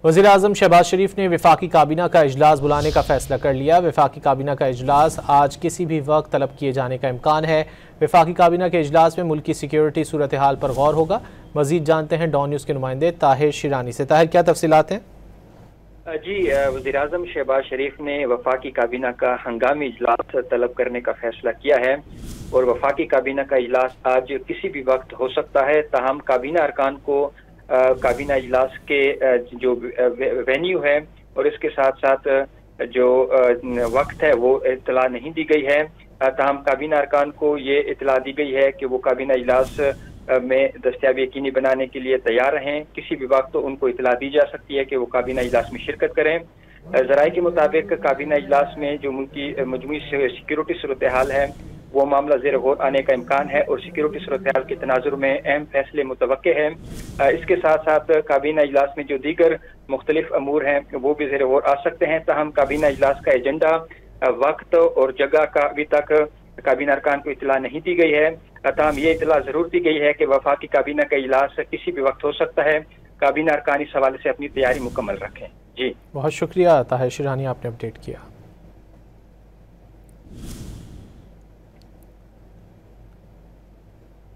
वज़ीर-ए-आज़म शहबाज शरीफ ने वफाकी काबीना का इजलास बुलाने का फैसला कर लिया। वफाकी काबीना का इजलास आज किसी भी वक्त तलब किए जाने का इम्कान है। वफाकी काबीना के इजलास में मुल्क की सिक्योरिटी सूरत हाल पर गौर होगा। मज़ीद जानते हैं डॉन न्यूज़ के नुमाइंदे ताहिर शिरानी से। ताहिर, क्या तफसीलात हैं? जी, वज़ीर-ए-आज़म शहबाज शरीफ ने वफाकी काबीना का हंगामी इजलास तलब करने का फैसला किया है और वफाकी काबीना का इजलास आज किसी भी वक्त हो सकता है। ताहम काबीना अरकान को काबीना इजलास के जो वेन्यू है और इसके साथ साथ जो वक्त है वो इत्तला नहीं दी गई है। ताहम काबीना अरकान को ये इत्तला दी गई है कि वो काबीना इजलास में दस्तयाबी यकीनी बनाने के लिए तैयार रहें। किसी भी वक्त तो उनको इत्तला दी जा सकती है कि वो काबीना इजलास में शिरकत करें। ज़राए के मुताबिक काबीना इजलास में जो मुल्क की मजमूई सिक्योरिटी सूरत हाल है वो मामला ज़ेर गौर आने का इम्कान है और सिक्योरिटी सूरत हाल के तनाजुर में अहम फैसले मुतवक्के हैं। इसके साथ साथ काबीना इजलास में जो दीगर मुख्तलिफ अमूर हैं वो भी ज़ेर गौर आ सकते हैं। ताहम काबीना इजलास का एजेंडा, वक्त और जगह का अभी तक काबीना अरकान को इत्तला नहीं दी गई है। ताहम ये इत्तला जरूर दी गई है कि वफाकी काबीना का इजलास किसी भी वक्त हो सकता है। काबीना अरकान इस हवाले से अपनी तैयारी मुकम्मल रखें। जी, बहुत शुक्रिया ताहिर शिरानी, आपने अपडेट किया।